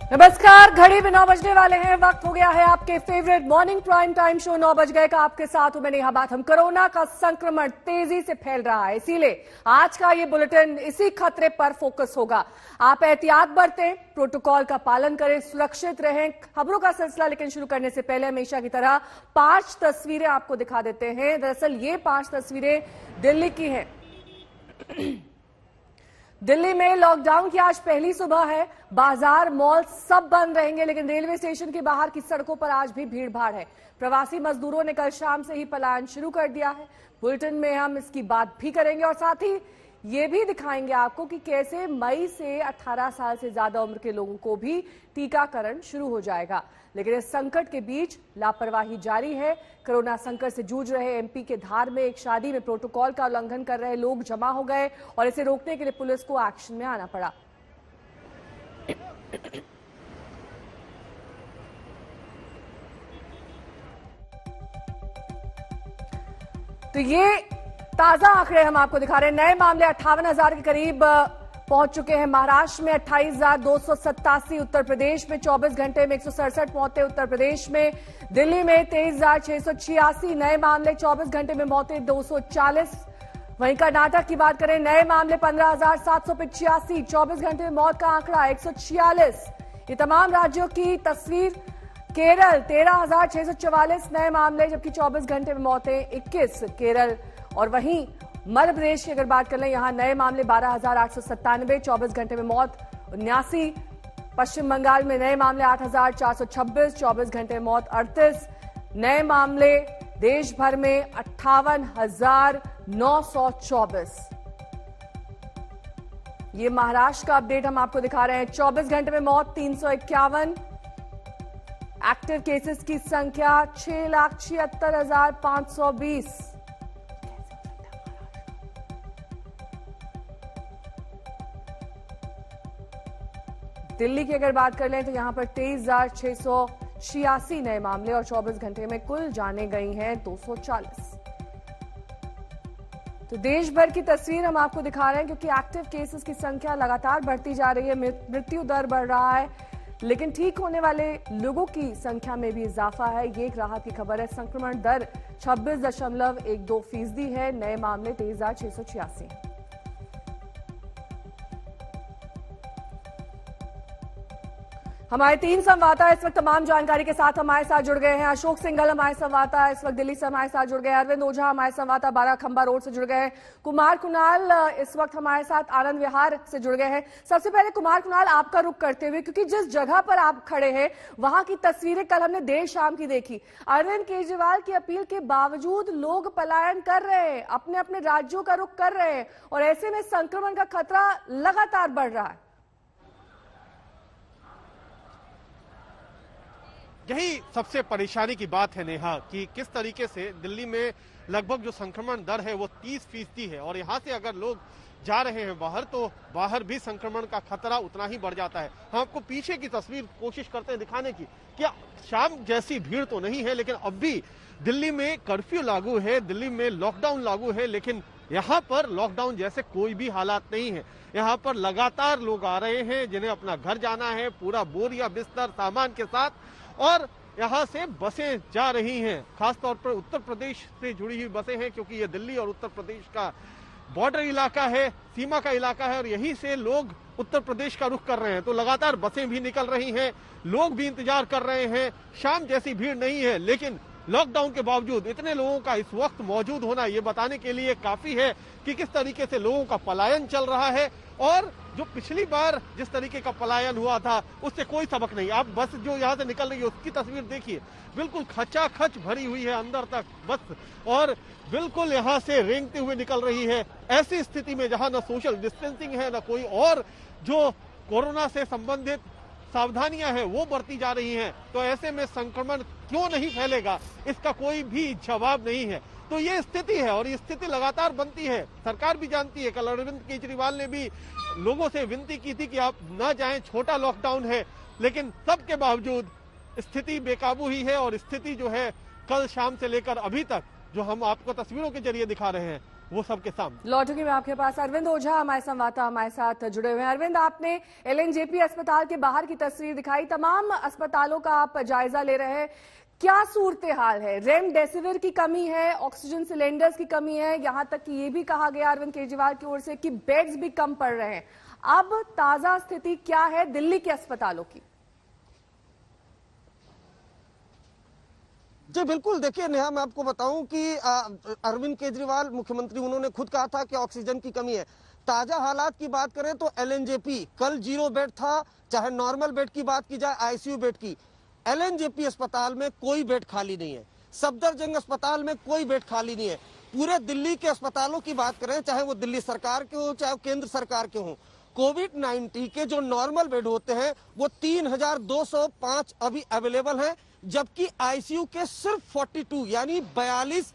नमस्कार, घड़ी में 9 बजने वाले हैं। वक्त हो गया है आपके favourite morning prime time show 9 बज गए का। आपके साथ हूं मैं नेहा बात। हम कोरोना का संक्रमण तेजी से फैल रहा है, इसीलिए आज का ये बुलेटिन इसी खतरे पर फोकस होगा। आप एहतियात बरतें, प्रोटोकॉल का पालन करें, सुरक्षित रहें। खबरों का सिलसिला लेकिन शुरू करने से पहले हमेशा की तरह 5 तस्वीरें आपको दिखा देते हैं। दरअसल ये 5 तस्वीरें दिल्ली की हैं। दिल्ली में लॉकडाउन की आज पहली सुबह है। बाजार, मॉल सब बंद रहेंगे, लेकिन रेलवे स्टेशन के बाहर की सड़कों पर आज भी भीड़ भाड़ है। प्रवासी मजदूरों ने कल शाम से ही पलायन शुरू कर दिया है। बुलेटिन में हम इसकी बात भी करेंगे और साथ ही ये भी दिखाएंगे आपको कि कैसे मई से 18 साल से ज्यादा उम्र के लोगों को भी टीकाकरण शुरू हो जाएगा। लेकिन इस संकट के बीच लापरवाही जारी है। कोरोना संकट से जूझ रहे एमपी के धार में एक शादी में प्रोटोकॉल का उल्लंघन कर रहे लोग जमा हो गए और इसे रोकने के लिए पुलिस को एक्शन में आना पड़ा। तो ये ताजा आंकड़े हम आपको दिखा रहे हैं। नए मामले 58,000 के करीब पहुंच चुके हैं। महाराष्ट्र में 28,287, उत्तर प्रदेश में 24 घंटे में 167 मौतें, उत्तर प्रदेश में दिल्ली में 23,686 नए मामले, 24 घंटे में मौतें 240। वहीं कर्नाटक की बात करें, नए मामले 15,785, 24 घंटे में मौत का आंकड़ा 146। ये तमाम राज्यों की तस्वीर। केरल 13,644 नए मामले, जबकि 24 घंटे में मौतें 21 केरल। और वहीं मध्य प्रदेश की अगर बात कर लें, यहां नए मामले 12,897, 24 घंटे में मौत 79। पश्चिम बंगाल में नए मामले 8,426, 24 घंटे में मौत 38। नए मामले देश भर में 58,924। ये महाराष्ट्र का अपडेट हम आपको दिखा रहे हैं। 24 घंटे में मौत 351। एक्टिव केसेस की संख्या 6,76,520। दिल्ली की अगर बात कर लें तो यहां पर 23,686 नए मामले और 24 घंटे में कुल जाने गई हैं 240। तो देश भर की तस्वीर हम आपको दिखा रहे हैं, क्योंकि एक्टिव केसेस की संख्या लगातार बढ़ती जा रही है, मृत्यु दर बढ़ रहा है, लेकिन ठीक होने वाले लोगों की संख्या में भी इजाफा है। ये एक राहत की खबर है। संक्रमण दर 26.12% है। नए मामले 23,686। हमारे 3 संवाददाता इस वक्त तमाम जानकारी के साथ हमारे साथ जुड़ गए हैं। अशोक सिंघल हमारे संवाददाता इस वक्त दिल्ली से हमारे साथ जुड़ गए हैं। अरविंद ओझा हमारे संवाददाता बाराखंबा रोड से जुड़ गए हैं। कुमार कुणाल इस वक्त हमारे साथ आनंद विहार से जुड़ गए हैं। सबसे पहले कुमार कुणाल, आपका रुख करते हुए, क्योंकि जिस जगह पर आप खड़े हैं वहां की तस्वीरें कल हमने देर शाम की देखी। अरविंद केजरीवाल की अपील के बावजूद लोग पलायन कर रहे हैं, अपने अपने राज्यों का रुख कर रहे हैं, और ऐसे में संक्रमण का खतरा लगातार बढ़ रहा है। यही सबसे परेशानी की बात है नेहा, कि किस तरीके से दिल्ली में लगभग जो संक्रमण दर है वो 30% है, और यहाँ से अगर लोग जा रहे हैं बाहर, तो बाहर भी संक्रमण का खतरा उतना ही बढ़ जाता है। हम आपको पीछे की तस्वीर कोशिश करते हैं दिखाने की। क्या शाम जैसी भीड़ तो नहीं है, लेकिन अब भी दिल्ली में कर्फ्यू लागू है, दिल्ली में लॉकडाउन लागू है, लेकिन यहाँ पर लॉकडाउन जैसे कोई भी हालात नहीं है। यहाँ पर लगातार लोग आ रहे हैं जिन्हें अपना घर जाना है, पूरा बोरिया बिस्तर सामान के साथ, और यहाँ से बसें जा रही हैं। खासतौर पर उत्तर प्रदेश से जुड़ी हुई बसें हैं, क्योंकि ये दिल्ली और उत्तर प्रदेश का बॉर्डर इलाका है, सीमा का इलाका है, और यहीं से लोग उत्तर प्रदेश का रुख कर रहे हैं। तो लगातार बसें भी निकल रही हैं, लोग भी इंतजार कर रहे हैं। शाम जैसी भीड़ नहीं है, लेकिन लॉकडाउन के बावजूद इतने लोगों का इस वक्त मौजूद होना ये बताने के लिए काफी है कि किस तरीके से लोगों का पलायन चल रहा है, और जो पिछली बार जिस तरीके का पलायन हुआ था उससे कोई सबक नहीं। आप बस जो यहाँ से निकल रही है उसकी तस्वीर देखिए, बिल्कुल खचाखच भरी हुई है अंदर तक बस, और बिल्कुल यहाँ से रेंगते हुए निकल रही है। ऐसी स्थिति में जहाँ न सोशल डिस्टेंसिंग है, न कोई और जो कोरोना से संबंधित सावधानियां हैं वो बढ़ती जा रही हैं, तो ऐसे में संक्रमण क्यों नहीं फैलेगा, इसका कोई भी जवाब नहीं है। तो ये स्थिति है, और ये स्थिति लगातार बनती है। सरकार भी जानती है। कल अरविंद केजरीवाल ने भी लोगों से विनती की थी कि आप न जाएं, छोटा लॉकडाउन है, लेकिन सबके बावजूद स्थिति बेकाबू ही है। और स्थिति जो है कल शाम से लेकर अभी तक जो हम आपको तस्वीरों के जरिए दिखा रहे हैं वो सबके सामने। लौटूंगी मैं आपके पास। अरविंद ओझा हमारे संवाददाता हमारे साथ जुड़े हुए हैं। अरविंद, आपने एलएनजेपी अस्पताल के बाहर की तस्वीर दिखाई, तमाम अस्पतालों का आप जायजा ले रहे हैं, क्या सूरत हाल है? रेमडेसिविर की कमी है, ऑक्सीजन सिलेंडर्स की कमी है, यहां तक कि ये भी कहा गया अरविंद केजरीवाल की ओर से कि बेड्स भी कम पड़ रहे हैं। अब ताजा स्थिति क्या है दिल्ली के अस्पतालों की? जी बिल्कुल, देखिए नेहा, मैं आपको बताऊं कि अरविंद केजरीवाल मुख्यमंत्री, उन्होंने खुद कहा था कि ऑक्सीजन की कमी है। ताजा हालात की बात करें तो एलएनजेपी कल 0 बेड था, चाहे नॉर्मल बेड की बात की जाए, आईसीयू बेड की, एलएनजेपी अस्पताल में कोई बेड खाली नहीं है। सफदरजंग अस्पताल में कोई बेड खाली नहीं है। पूरे दिल्ली के अस्पतालों की बात करें, चाहे वो दिल्ली सरकार के हो चाहे केंद्र सरकार के हो, कोविड-19 के जो नॉर्मल बेड होते हैं वो 3205 अभी अवेलेबल हैं, जबकि आईसीयू के सिर्फ 42 यानी 42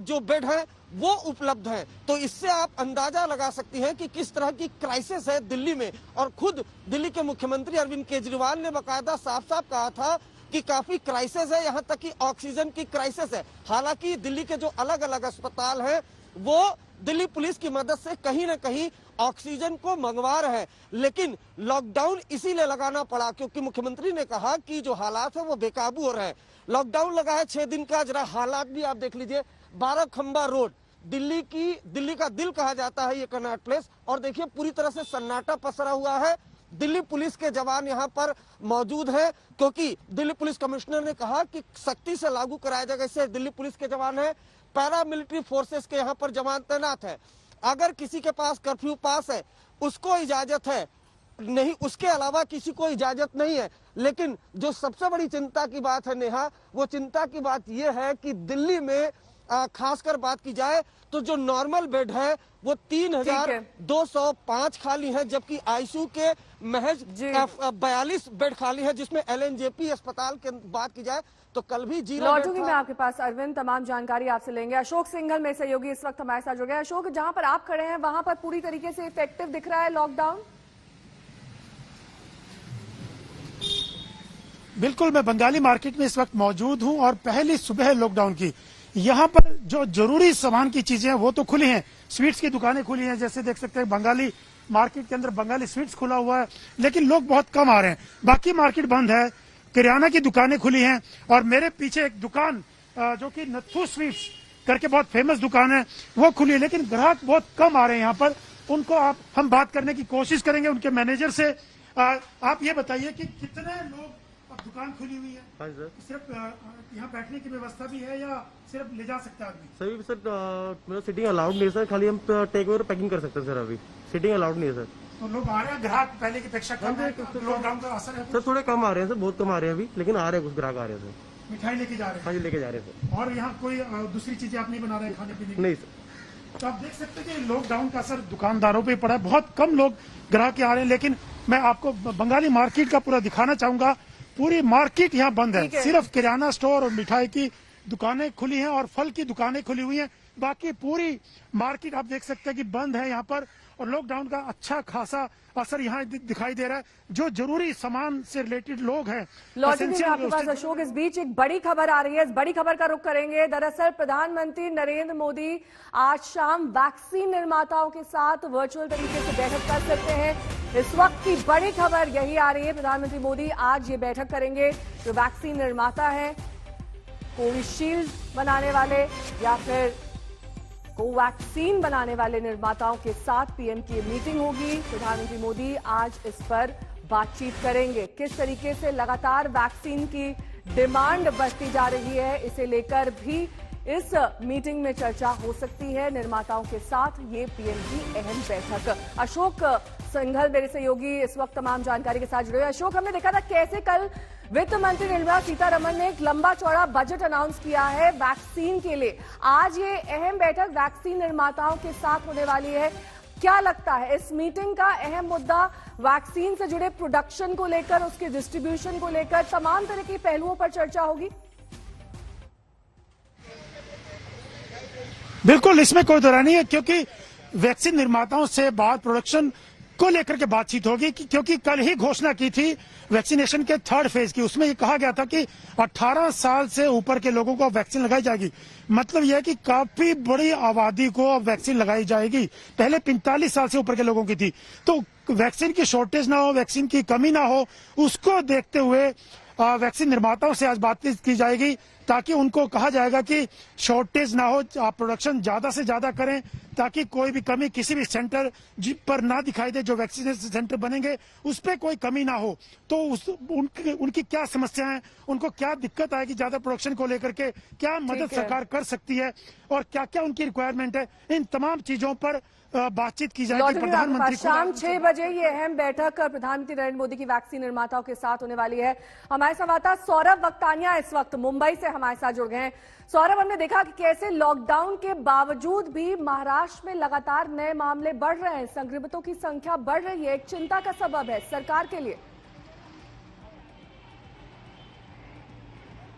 जो बेड हैं वो उपलब्ध हैं। तो इससे आप अंदाजा लगा सकती हैं कि किस तरह की क्राइसिस है दिल्ली में। और खुद दिल्ली के मुख्यमंत्री अरविंद केजरीवाल ने बाकायदा साफ साफ कहा था कि काफी क्राइसिस है, यहाँ तक कि ऑक्सीजन की क्राइसिस है। हालांकि दिल्ली के जो अलग अलग अस्पताल हैं वो दिल्ली पुलिस की मदद से कहीं न कहीं ऑक्सीजन को मंगवा रहे हैं, लेकिन लॉकडाउन इसीलिए लगाना पड़ा क्योंकि मुख्यमंत्री ने कहा कि जो हालात है वो बेकाबू हो रहे हैं। लॉकडाउन लगा है 6 दिन का, जरा हालात भी आप देख लीजिए। 12 खंबा रोड, दिल्ली का दिल कहा जाता है ये कनॉट प्लेस, और देखिए पूरी तरह से सन्नाटा पसरा हुआ है। दिल्ली पुलिस के जवान यहाँ पर मौजूद हैं क्योंकि दिल्ली पुलिस कमिश्नर ने कहा कि सख्ती से लागू कराया जाएगा। इससे दिल्ली पुलिस के जवान हैं, पैरामिलिट्री फोर्सेस के यहाँ पर जवान तैनात है। अगर किसी के पास कर्फ्यू पास है उसको इजाजत है, नहीं उसके अलावा किसी को इजाजत नहीं है। लेकिन जो सबसे बड़ी चिंता की बात है नेहा, वो चिंता की बात यह है कि दिल्ली में खासकर बात की जाए तो जो नॉर्मल बेड है वो 3205 खाली है, जबकि आईसीयू के महज 42 बेड खाली है, जिसमें एलएनजेपी अस्पताल की बात की जाए तो कल भी 0 लौटूंगी मैं आपके पास। अरविंद, तमाम जानकारी आपसे लेंगे। अशोक सिंघल मेरे सहयोगी इस वक्त हमारे साथ जुड़ गए। अशोक, जहां पर आप खड़े हैं वहां पर पूरी तरीके से इफेक्टिव दिख रहा है लॉकडाउन? बिल्कुल, मैं बंगाली मार्केट में इस वक्त मौजूद हूं और पहली सुबह लॉकडाउन की। यहाँ पर जो जरूरी सामान की चीजें हैं वो तो खुली हैं, स्वीट्स की दुकानें खुली हैं, जैसे देख सकते हैं बंगाली मार्केट के अंदर बंगाली स्वीट्स खुला हुआ है, लेकिन लोग बहुत कम आ रहे हैं। बाकी मार्केट बंद है, किराना की दुकानें खुली हैं और मेरे पीछे एक दुकान जो कि नथू स्वीट्स करके बहुत फेमस दुकान है वो खुली है, लेकिन ग्राहक बहुत कम आ रहे हैं यहाँ पर। उनको हम बात करने की कोशिश करेंगे उनके मैनेजर से। आप ये बताइए कि कितने लोग दुकान खुली हुई है? हाँ सर, सिर्फ यहाँ बैठने की व्यवस्था भी है या सिर्फ ले जा सकते हैं आदमी? सभी सर मतलब सिटिंग अलाउड नहीं है सर, खाली हम टेक ओवर पैकिंग कर सकते हैं सर, अभी सिटिंग अलाउड नहीं है सर। तो लोग आ रहे हैं, ग्राहक पहले की अपेक्षा कम है, लॉकडाउन का असर है? सर थोड़े कम आ रहे हैं सर, बहुत कम आ रहे हैं अभी, लेकिन आ रहे हैं, कुछ ग्राहक आ रहे हैं सर। मिठाई लेके जा रहे हाँ हैं? जी, लेके जा रहे हैं सर। और यहाँ कोई दूसरी चीजें आप नहीं बना रहे हैं खाने पीने की? नहीं सर। तो आप देख सकते हैं कि लॉकडाउन का असर दुकानदारों पे पड़ा है, बहुत कम लोग ग्राहक आ रहे हैं। लेकिन मैं आपको बंगाली मार्केट का पूरा दिखाना चाहूंगा। पूरी मार्केट यहाँ बंद है, सिर्फ किराना स्टोर और मिठाई की दुकानें खुली हैं और फल की दुकानें खुली हुई हैं। बाकी पूरी मार्केट आप देख सकते हैं कि बंद है यहाँ पर, और लॉकडाउन का अच्छा खासा असर यहाँ दिखाई दे रहा है। जो जरूरी सामान से रिलेटेड लोग हैं, लौटेंगे आपके पास अशोक। इस बीच एक बड़ी खबर आ रही है, इस बड़ी खबर का रुख करेंगे। दरअसल प्रधानमंत्री नरेंद्र मोदी आज शाम वैक्सीन निर्माताओं के साथ वर्चुअल तरीके से बैठक कर सकते हैं। इस वक्त की बड़ी खबर यही आ रही है, प्रधानमंत्री मोदी आज ये बैठक करेंगे। जो वैक्सीन निर्माता है, कोविशील्ड बनाने वाले या फिर कोवैक्सीन बनाने वाले निर्माताओं के साथ पीएम की मीटिंग होगी। प्रधानमंत्री मोदी आज इस पर बातचीत करेंगे। किस तरीके से लगातार वैक्सीन की डिमांड बढ़ती जा रही है, इसे लेकर भी इस मीटिंग में चर्चा हो सकती है निर्माताओं के साथ। ये पीएम की अहम बैठक। अशोक सिंघल मेरे सहयोगी इस वक्त तमाम जानकारी के साथ जुड़े हुए। अशोक, हमने देखा था कैसे कल वित्त मंत्री निर्मला सीतारमण ने एक लंबा चौड़ा बजट अनाउंस किया है वैक्सीन के लिए। आज ये अहम बैठक वैक्सीन निर्माताओं के साथ होने वाली है। क्या लगता है इस मीटिंग का अहम मुद्दा वैक्सीन से जुड़े प्रोडक्शन को लेकर, उसके डिस्ट्रीब्यूशन को लेकर, तमाम तरह के पहलुओं पर चर्चा होगी? बिल्कुल, इसमें कोई दो राय नहीं है, क्योंकि वैक्सीन निर्माताओं से बात प्रोडक्शन को लेकर के बातचीत होगी क्योंकि कल ही घोषणा की थी वैक्सीनेशन के 3rd फेज की। उसमें ये कहा गया था कि 18 साल से ऊपर के लोगों को वैक्सीन लगाई जाएगी। मतलब यह है कि काफी बड़ी आबादी को अब वैक्सीन लगाई जाएगी। पहले 45 साल से ऊपर के लोगों की थी। तो वैक्सीन की शॉर्टेज ना हो, वैक्सीन की कमी ना हो, उसको देखते हुए वैक्सीन निर्माताओं से आज बातचीत की जाएगी ताकि उनको कहा जाएगा कि शॉर्टेज ना हो, आप प्रोडक्शन ज्यादा से ज्यादा करें ताकि कोई भी कमी किसी भी सेंटर पर ना दिखाई दे। जो वैक्सीनेशन सेंटर बनेंगे उस पर कोई कमी ना हो। तो उनकी क्या समस्या है, उनको क्या दिक्कत आएगी ज्यादा प्रोडक्शन को लेकर के, क्या मदद सरकार कर सकती है और क्या क्या उनकी रिक्वायरमेंट है, इन तमाम चीजों पर बातचीत की जाएगी। प्रधानमंत्री शाम 6 बजे ये अहम बैठक प्रधानमंत्री नरेंद्र मोदी की वैक्सीन निर्माताओं के साथ होने वाली है। हमारे संवाददाता सौरभ वक्तानिया इस वक्त मुंबई से हमारे साथ जुड़ गए हैं। सौरभ, हमने देखा कि कैसे लॉकडाउन के बावजूद भी महाराष्ट्र में लगातार नए मामले बढ़ रहे हैं, संक्रमितों की संख्या बढ़ रही है, एक चिंता का सबब है सरकार के लिए।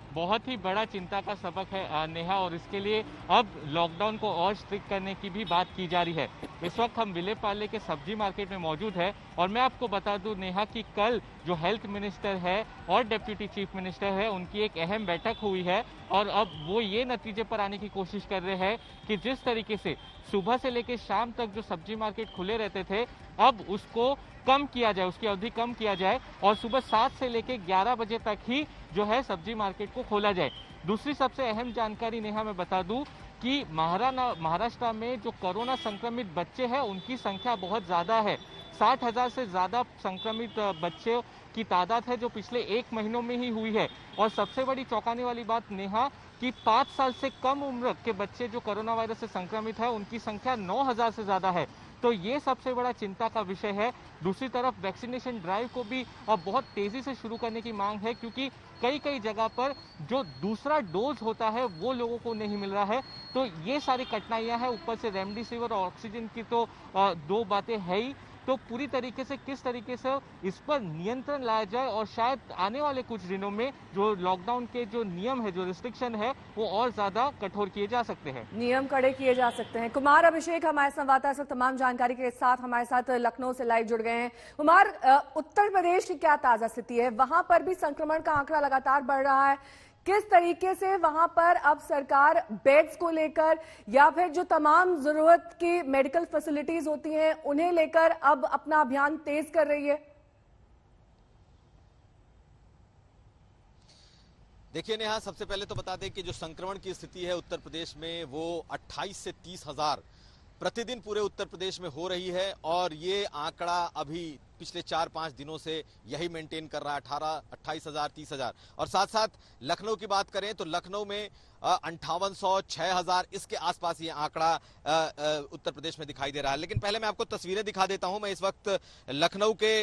बहुत ही बड़ा चिंता का सबक है नेहा, और इसके लिए अब लॉकडाउन को और स्ट्रिक्ट करने की भी बात की जा रही है। इस वक्त हम विलेपार्ले के सब्जी मार्केट में मौजूद है और मैं आपको बता दूं नेहा कि कल जो हेल्थ मिनिस्टर है और डिप्टी चीफ मिनिस्टर है उनकी एक अहम बैठक हुई है और अब वो ये नतीजे पर आने की कोशिश कर रहे हैं कि जिस तरीके से सुबह से लेकर शाम तक जो सब्जी मार्केट खुले रहते थे अब उसको कम किया जाए, उसकी अवधि कम किया जाए और सुबह 7 से लेकर 11 बजे तक ही जो है सब्जी मार्केट को खोला जाए। दूसरी सबसे अहम जानकारी नेहा मैं बता दूं कि महाराष्ट्र में जो कोरोना संक्रमित बच्चे हैं उनकी संख्या बहुत ज्यादा है। 60,000 से ज्यादा संक्रमित बच्चे की तादाद है जो पिछले 1 महीनों में ही हुई है। और सबसे बड़ी चौंकाने वाली बात नेहा कि 5 साल से कम उम्र के बच्चे जो कोरोना वायरस से संक्रमित है उनकी संख्या 9,000 से ज्यादा है। तो ये सबसे बड़ा चिंता का विषय है। दूसरी तरफ वैक्सीनेशन ड्राइव को भी अब बहुत तेजी से शुरू करने की मांग है क्योंकि कई जगह पर जो दूसरा डोज होता है वो लोगों को नहीं मिल रहा है। तो ये सारी कठिनाइयां हैं, ऊपर से रेमडेसिविर और ऑक्सीजन की तो 2 बातें है ही। तो पूरी तरीके से किस तरीके से इस पर नियंत्रण लाया जाए और शायद आने वाले कुछ दिनों में जो लॉकडाउन के जो नियम है, जो रिस्ट्रिक्शन है वो और ज्यादा कठोर किए जा सकते हैं, नियम कड़े किए जा सकते हैं। कुमार अभिषेक हमारे संवाददाता तमाम जानकारी के साथ हमारे साथ लखनऊ से लाइव जुड़ गए हैं। कुमार, उत्तर प्रदेश की क्या ताजा स्थिति है? वहां पर भी संक्रमण का आंकड़ा लगातार बढ़ रहा है। किस तरीके से वहां पर अब सरकार बेड्स को लेकर या फिर जो तमाम जरूरत की मेडिकल फैसिलिटीज होती हैं उन्हें लेकर अब अपना अभियान तेज कर रही है? देखिए नेहा, सबसे पहले तो बता दें कि जो संक्रमण की स्थिति है उत्तर प्रदेश में वो 28 से 30 हजार प्रतिदिन पूरे उत्तर प्रदेश में हो रही है और ये आंकड़ा अभी पिछले 4-5 दिनों से यही मेंटेन कर रहा है, 28,000 30,000। और साथ साथ लखनऊ की बात करें तो लखनऊ में 5800 6000 इसके आसपास ये आंकड़ा उत्तर प्रदेश में दिखाई दे रहा है। लेकिन पहले मैं आपको तस्वीरें दिखा देता हूं। मैं इस वक्त लखनऊ के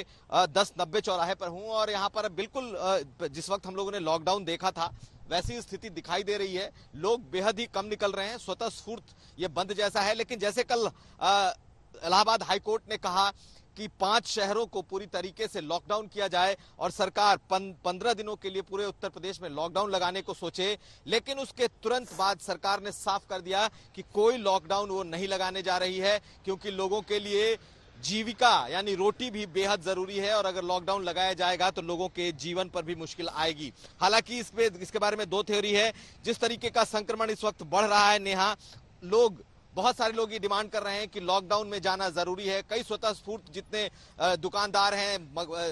1090 चौराहे पर हूं और यहां पर बिल्कुल जिस वक्त हम लोगों ने लॉकडाउन देखा था वैसी स्थिति दिखाई दे रही है। लोग बेहद ही कम निकल रहे हैं, स्वतः स्फूर्त ये बंद जैसा है। लेकिन जैसे कल इलाहाबाद हाईकोर्ट ने कहा कि 5 शहरों को पूरी तरीके से लॉकडाउन किया जाए और सरकार 15 दिनों के लिए पूरे उत्तर प्रदेश में लॉकडाउन लगाने को सोचे, लेकिन उसके तुरंत बाद सरकार ने साफ कर दिया कि कोई लॉकडाउन वो नहीं लगाने जा रही है क्योंकि लोगों के लिए जीविका यानी रोटी भी बेहद जरूरी है और अगर लॉकडाउन लगाया जाएगा तो लोगों के जीवन पर भी मुश्किल आएगी। हालांकि इसके बारे में 2 थ्योरी है। जिस तरीके का संक्रमण इस वक्त बढ़ रहा है नेहा, बहुत सारे लोग ये डिमांड कर रहे हैं कि लॉकडाउन में जाना जरूरी है। कई स्वतः स्फूर्त जितने दुकानदार हैं,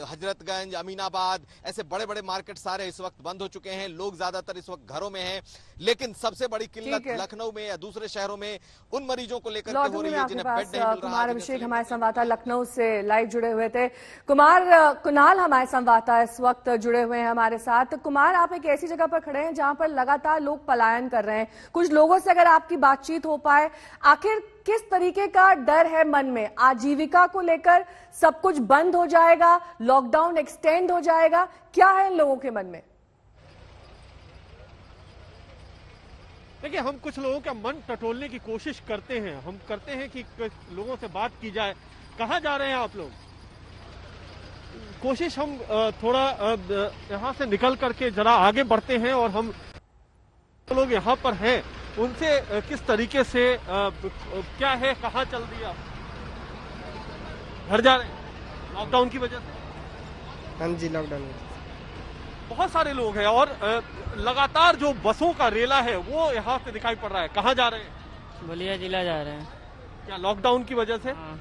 हजरतगंज, अमीनाबाद, ऐसे बड़े बड़े मार्केट सारे इस वक्त बंद हो चुके हैं। लोग ज्यादातर इस वक्त घरों में हैं। लेकिन सबसे बड़ी किल्लत लखनऊ में या दूसरे शहरों में उन मरीजों को लेकर हो रही है जिन्हें बेड नहीं मिल रहा। कुमार अभिषेक हमारे संवाददाता लखनऊ से लाइव जुड़े हुए थे। कुणाल हमारे संवाददाता इस वक्त जुड़े हुए हैं हमारे साथ। कुमार, आप एक ऐसी जगह पर खड़े हैं जहां पर लगातार लोग पलायन कर रहे हैं। कुछ लोगों से अगर आपकी बातचीत हो पाए, आखिर किस तरीके का डर है मन में? आजीविका को लेकर सब कुछ बंद हो जाएगा, लॉकडाउन एक्सटेंड हो जाएगा, क्या है इन लोगों के मन में? देखिए, हम कुछ लोगों का मन टटोलने की कोशिश करते हैं। हम करते हैं कि लोगों से बात की जाए। कहाँ जा रहे हैं आप लोग? कोशिश हम थोड़ा यहाँ से निकल करके जरा आगे बढ़ते हैं और हम लोग यहाँ पर हैं उनसे किस तरीके से क्या है, कहाँ चल दिया। घर जा रहे हैं लॉकडाउन की वजह से? हाँ जी, लॉकडाउन में बहुत सारे लोग हैं और लगातार जो बसों का रेला है वो यहाँ से दिखाई पड़ रहा है। कहाँ जा रहे हैं? बलिया जिला जा रहे हैं। क्या लॉकडाउन की वजह से? हाँ।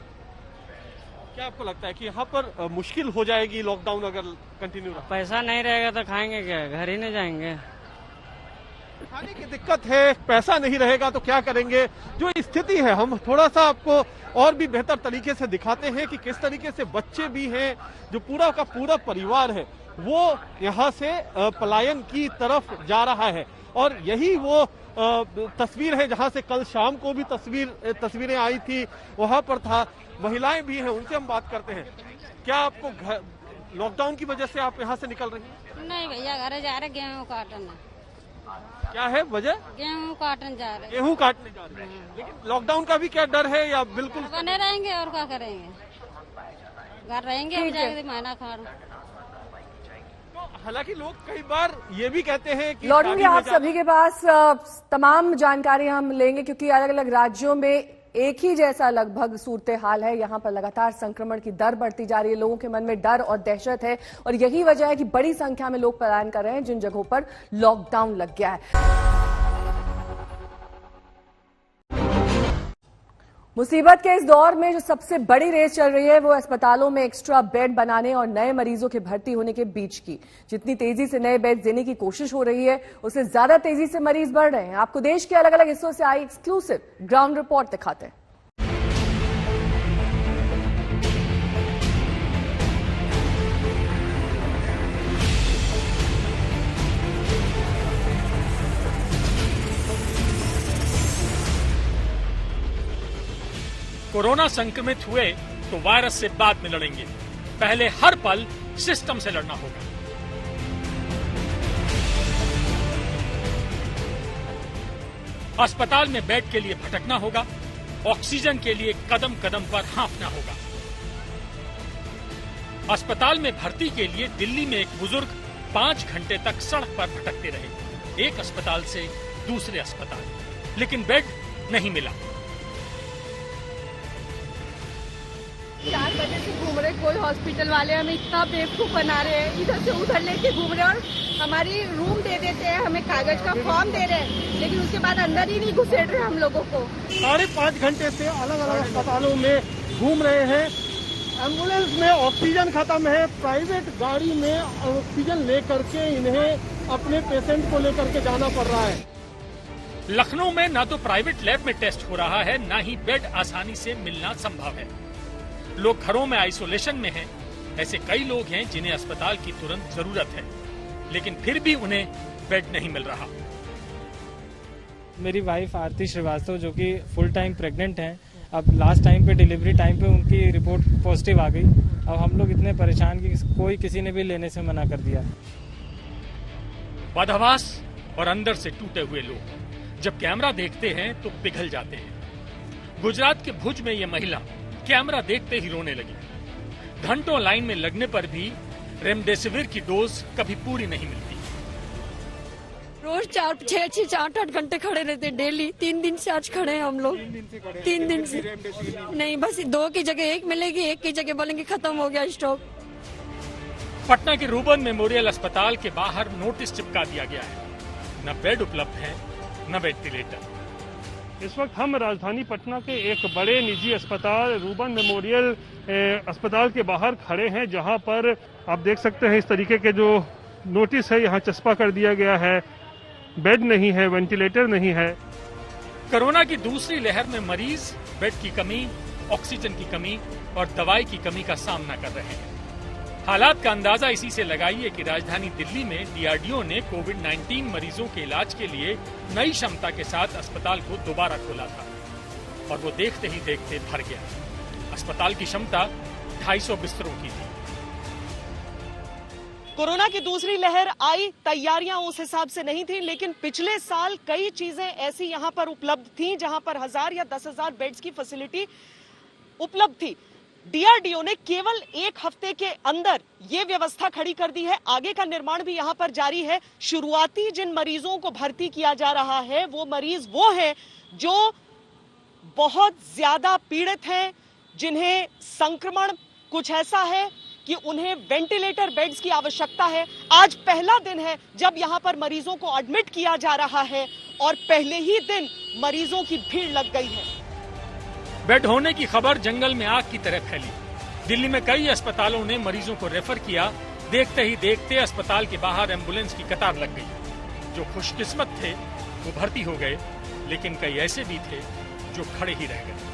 क्या आपको लगता है कि यहाँ पर मुश्किल हो जाएगी लॉकडाउन अगर कंटिन्यू रहा? पैसा नहीं रहेगा तो खाएंगे क्या, घर ही नहीं जाएंगे। खाने की दिक्कत है, पैसा नहीं रहेगा तो क्या करेंगे। जो स्थिति है हम थोड़ा सा आपको और भी बेहतर तरीके से दिखाते हैं कि किस तरीके से बच्चे भी हैं, जो पूरा का पूरा परिवार है वो यहाँ से पलायन की तरफ जा रहा है। और यही वो तस्वीर है जहाँ से कल शाम को भी तस्वीरें आई थी, वहां पर था। महिलाएं भी हैं, उनसे हम बात करते हैं। क्या आपको लॉकडाउन की वजह से आप यहाँ से निकल रही हैं? नहीं भैया, घर जा रहे, गेहूँ काटन। क्या है वजह? गेहूँ काटन जा रहे। गेहूँ काटने जा रहे हैं। लेकिन लॉकडाउन का भी क्या डर है या बिल्कुल बने रहेंगे और क्या करेंगे, घर रहेंगे, अभी जाके महीना खा रहे। हालांकि लोग कई बार ये भी कहते हैं कि लौटूंगे आप सभी के पास, तमाम जानकारी हम लेंगे क्योंकि अलग अलग राज्यों में एक ही जैसा लगभग सूरत हाल है। यहाँ पर लगातार संक्रमण की दर बढ़ती जा रही है, लोगों के मन में डर और दहशत है और यही वजह है कि बड़ी संख्या में लोग पलायन कर रहे हैं जिन जगहों पर लॉकडाउन लग गया है। मुसीबत के इस दौर में जो सबसे बड़ी रेस चल रही है वो अस्पतालों में एक्स्ट्रा बेड बनाने और नए मरीजों के भर्ती होने के बीच की। जितनी तेजी से नए बेड देने की कोशिश हो रही है उससे ज्यादा तेजी से मरीज बढ़ रहे हैं। आपको देश के अलग अलग हिस्सों से आई एक्सक्लूसिव ग्राउंड रिपोर्ट दिखाते हैं। कोरोना संक्रमित हुए तो वायरस से बाद में लड़ेंगे, पहले हर पल सिस्टम से लड़ना होगा। अस्पताल में बेड के लिए भटकना होगा, ऑक्सीजन के लिए कदम कदम पर हाँफना होगा। अस्पताल में भर्ती के लिए दिल्ली में एक बुजुर्ग 5 घंटे तक सड़क पर भटकते रहे, एक अस्पताल से दूसरे अस्पताल, लेकिन बेड नहीं मिला। 4 बजे से घूम रहे, कोई हॉस्पिटल वाले हमें इतना बेवकूफ बना रहे हैं, इधर से उधर लेके घूम रहे हैं और हमारी रूम दे देते हैं, हमें कागज का फॉर्म दे रहे हैं, लेकिन उसके बाद अंदर ही नहीं घुसेड़ रहे हम लोगों को। 5.5 घंटे से अलग अलग अस्पतालों में घूम रहे हैं। एम्बुलेंस में ऑक्सीजन खत्म है, प्राइवेट गाड़ी में ऑक्सीजन लेकर के इन्हें अपने पेशेंट को लेकर के जाना पड़ रहा है। लखनऊ में न तो प्राइवेट लैब में टेस्ट हो रहा है, न ही बेड आसानी से मिलना संभव है। लोग घरों में आइसोलेशन में हैं। ऐसे कई लोग हैं जिन्हें अस्पताल की तुरंत जरूरत है, लेकिन फिर भी उन्हें बेड नहीं मिल रहा। मेरी वाइफ आरती श्रीवास्तव जो कि फुल टाइम प्रेग्नेंट हैं, अब लास्ट टाइम पे डिलीवरी टाइम पे उनकी रिपोर्ट पॉजिटिव आ गई। अब हम लोग इतने परेशान कि कोई किसी ने भी लेने से मना कर दिया। बदहवास और अंदर से टूटे हुए लोग जब कैमरा देखते हैं तो पिघल जाते हैं। गुजरात के भुज में ये महिला कैमरा देखते ही रोने लगी। घंटों लाइन में लगने पर भी रेमडेसिविर की डोज कभी पूरी नहीं मिलती। रोज 4-6-8 घंटे खड़े रहते डेली। 3 दिन से आज खड़े हैं हम लोग। 3 दिन से नहीं, बस 2 की जगह 1 मिलेगी, 1 की जगह बोलेंगे खत्म हो गया स्टॉक। पटना के रूबन मेमोरियल अस्पताल के बाहर नोटिस चिपका दिया गया है, न बेड उपलब्ध है न वेंटिलेटर। इस वक्त हम राजधानी पटना के एक बड़े निजी अस्पताल रूबन मेमोरियल अस्पताल के बाहर खड़े हैं, जहां पर आप देख सकते हैं इस तरीके के जो नोटिस है यहाँ चस्पा कर दिया गया है। बेड नहीं है, वेंटिलेटर नहीं है। कोरोना की दूसरी लहर में मरीज बेड की कमी, ऑक्सीजन की कमी और दवाई की कमी का सामना कर रहे हैं। हालात का अंदाजा इसी से लगाइए कि राजधानी दिल्ली में डीआरडीओ ने कोविड-19 मरीजों के इलाज के लिए नई क्षमता के साथ अस्पताल को दोबारा खोला था और वो देखते ही देखते भर गया। अस्पताल की क्षमता 250 बिस्तरों की थी। कोरोना की दूसरी लहर आई, तैयारियां उस हिसाब से नहीं थी, लेकिन पिछले साल कई चीजें ऐसी यहां पर उपलब्ध थी जहां पर 1000 या 10,000 बेड्स की फैसिलिटी उपलब्ध थी। डीआरडीओ ने केवल 1 हफ्ते के अंदर ये व्यवस्था खड़ी कर दी है। आगे का निर्माण भी यहां पर जारी है। शुरुआती जिन मरीजों को भर्ती किया जा रहा है वो मरीज वो हैं जो बहुत ज्यादा पीड़ित हैं, जिन्हें संक्रमण कुछ ऐसा है कि उन्हें वेंटिलेटर बेड्स की आवश्यकता है। आज पहला दिन है जब यहां पर मरीजों को एडमिट किया जा रहा है और पहले ही दिन मरीजों की भीड़ लग गई है। बेड होने की खबर जंगल में आग की तरह फैली। दिल्ली में कई अस्पतालों ने मरीजों को रेफर किया। देखते ही देखते अस्पताल के बाहर एम्बुलेंस की कतार लग गई। जो खुशकिस्मत थे वो भर्ती हो गए, लेकिन कई ऐसे भी थे जो खड़े ही रह गए।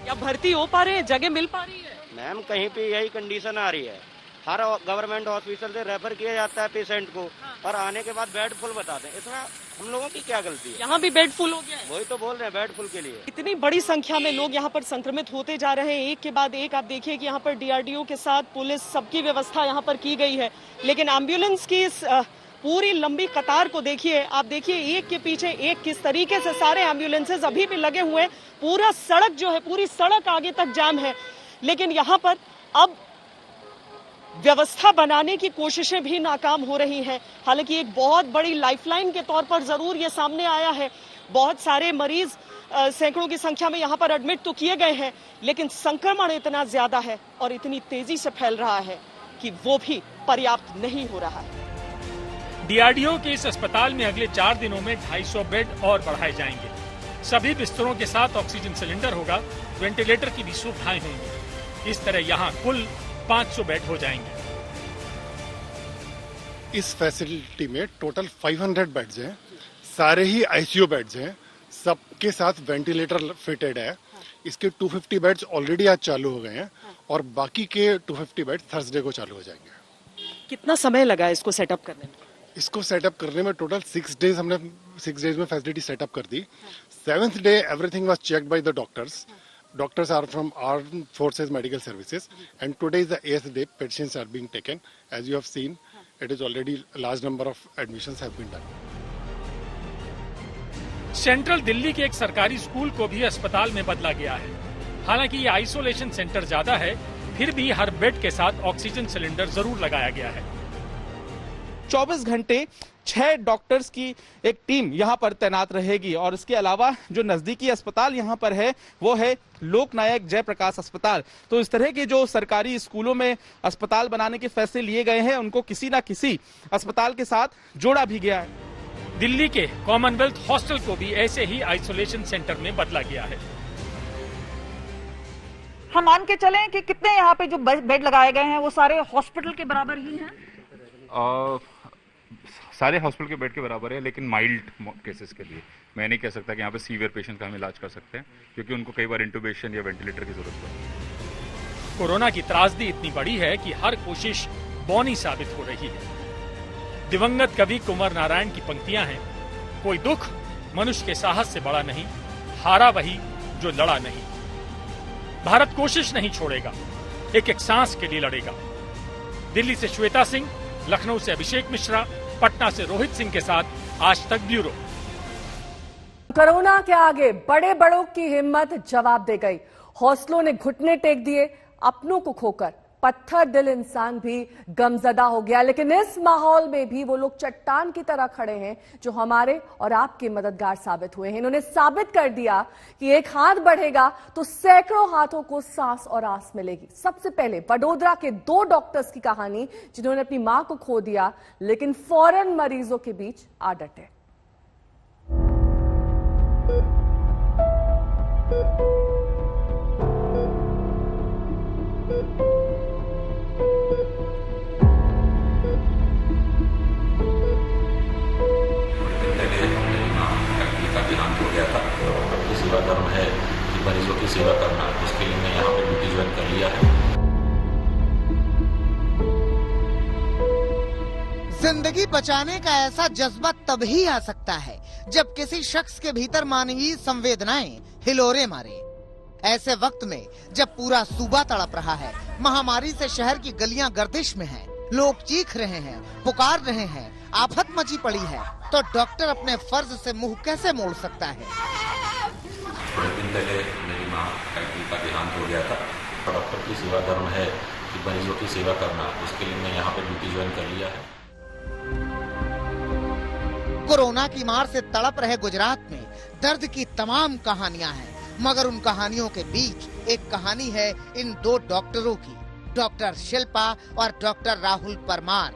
क्या भर्ती हो पा रहे हैं, जगह मिल पा रही है? मैम कहीं पे यही कंडीशन आ रही है, हर गवर्नमेंट हॉस्पिटल से रेफर किया जाता है पेशेंट को और आने के बाद बेड फुल बताते हैं। इसमें हम लोगों की क्या गलती है? यहाँ भी बेड फुल हो गया है। वही तो बोल रहे हैं, बेड फुल के लिए इतनी बड़ी संख्या में लोग यहाँ पर संक्रमित होते जा रहे हैं, एक के बाद एक। आप देखिए कि यहाँ पर डीआरडीओ के साथ पुलिस, सबकी व्यवस्था यहाँ पर की गई है, लेकिन एम्बुलेंस की इस पूरी लंबी कतार को देखिए। आप देखिए एक के पीछे एक किस तरीके से सारे एम्बुलेंसेज अभी भी लगे हुए हैं। पूरा सड़क जो है, पूरी सड़क आगे तक जाम है, लेकिन यहाँ पर अब व्यवस्था बनाने की कोशिशें भी नाकाम हो रही हैं। हालांकि एक बहुत बड़ी लाइफलाइन के तौर पर जरूर ये सामने आया है। बहुत सारे मरीज सैकड़ों की संख्या में यहाँ पर एडमिट तो किए गए हैं, लेकिन संक्रमण इतना ज्यादा है और इतनी तेजी से फैल रहा है कि वो भी पर्याप्त नहीं हो रहा है। डीआरडीओ के इस अस्पताल में अगले 4 दिनों में 250 बेड और बढ़ाए जाएंगे। सभी बिस्तरों के साथ ऑक्सीजन सिलेंडर होगा, वेंटिलेटर की भी सुविधाएं होंगी। इस तरह यहाँ कुल 500 बेड हो जाएंगे। इस फैसिलिटी में टोटल 500 बेड्स हैं, सारे ही आईसीयू बेड्स हैं, सबके साथ वेंटिलेटर फिटेड है। इसके 250 बेड्स ऑलरेडी आज चालू हो गए हैं और बाकी के 250 बेड्स थर्सडे को चालू हो जाएंगे। कितना समय लगा इसको सेटअप करने में? इसको सेटअप करने में टोटल 6 डेज हमने 6 डेज में फैसिलिटी सेटअप कर दी। 7th day everything was checked by the doctors. Doctors are from Armed Forces Medical Services, and today is the 8th day. Patients are being taken. As you have seen, it is already a large number of admissions have been done. Central Delhi के एक सरकारी school को भी अस्पताल में बदला गया है। हालांकि ये आइसोलेशन सेंटर ज्यादा है, फिर भी हर बेड के साथ ऑक्सीजन सिलेंडर जरूर लगाया गया है। 24 घंटे 6 डॉक्टर्स की एक टीम यहां पर तैनात रहेगी और इसके अलावा जो नजदीकी अस्पताल यहां पर है वो है लोकनायक जयप्रकाश अस्पताल। तो इस तरह के जो सरकारी स्कूलों में अस्पताल बनाने के फैसले लिए गए हैं उनको किसी न किसी अस्पताल के साथ जोड़ा भी गया है। दिल्ली के कॉमनवेल्थ हॉस्टल को भी ऐसे ही आइसोलेशन सेंटर में बदला गया है। हम मान के चलें कि कितने यहाँ पे जो बेड लगाए गए हैं वो सारे हॉस्पिटल के बराबर ही हैं? सारे हॉस्पिटल के बेड के बराबर है, लेकिन माइल्ड केसेस के लिए मैं नहीं कह सकता कि यहाँ पे सीवियर पेशेंट का हम इलाज कर सकते हैं, क्योंकि उनको कई बार इंटुबेशन या वेंटिलेटर की जरूरत पड़ती है। कोरोना की त्रासदी इतनी बड़ी है कि हर कोशिश बौनी साबित हो रही है। दिवंगत कवि कुंवर नारायण की पंक्तियां हैं, कोई दुख मनुष्य के साहस से बड़ा नहीं, हारा वही जो लड़ा नहीं। भारत कोशिश नहीं छोड़ेगा, एक एक सांस के लिए लड़ेगा। दिल्ली से श्वेता सिंह, लखनऊ से अभिषेक मिश्रा, पटना से रोहित सिंह के साथ आज तक ब्यूरो। कोरोना के आगे बड़े बड़ों की हिम्मत जवाब दे गई। हौसलों ने घुटने टेक दिए। अपनों को खोकर पत्थर दिल इंसान भी गमजदा हो गया, लेकिन इस माहौल में भी वो लोग चट्टान की तरह खड़े हैं जो हमारे और आपके मददगार साबित हुए हैं। इन्होंने साबित कर दिया कि एक हाथ बढ़ेगा तो सैकड़ों हाथों को सांस और आस मिलेगी। सबसे पहले वडोदरा के 2 डॉक्टर्स की कहानी, जिन्होंने अपनी मां को खो दिया लेकिन फौरन मरीजों के बीच आ डटे। सेवा धर्म है कि मरीजों की सेवा करना, उसके लिए मैं यहाँ पे ड्यूटी ज्वाइन कर लिया है। जिंदगी बचाने का ऐसा जज्बा तभी आ सकता है जब किसी शख्स के भीतर मानवीय संवेदनाएं हिलोरे मारे। ऐसे वक्त में जब पूरा सूबा तड़प रहा है, महामारी से शहर की गलियां गर्दिश में हैं, लोग चीख रहे हैं, पुकार रहे हैं, आफत मची पड़ी है, तो डॉक्टर अपने फर्ज से मुंह कैसे मोड़ सकता है? थोड़े दिन पहले मेरी माँ का देहांत हो गया था। डॉक्टर की सेवा धर्म है कि मरीजों की सेवा करना, उसके लिए मैं यहाँ पे ड्यूटी ज्वाइन कर लिया है। कोरोना की मार से तड़प रहे गुजरात में दर्द की तमाम कहानियां हैं। मगर उन कहानियों के बीच एक कहानी है इन दो डॉक्टरों की, डॉक्टर शिल्पा और डॉक्टर राहुल परमार।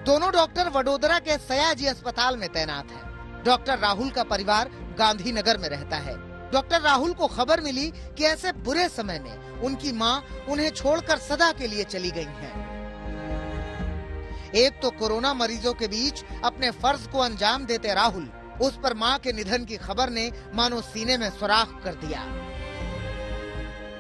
दोनों डॉक्टर वडोदरा के सयाजी अस्पताल में तैनात हैं। डॉक्टर राहुल का परिवार गांधीनगर में रहता है। डॉक्टर राहुल को खबर मिली कि ऐसे बुरे समय में उनकी मां उन्हें छोड़कर सदा के लिए चली गई हैं। एक तो कोरोना मरीजों के बीच अपने फर्ज को अंजाम देते राहुल, उस पर मां के निधन की खबर ने मानो सीने में सुराख कर दिया।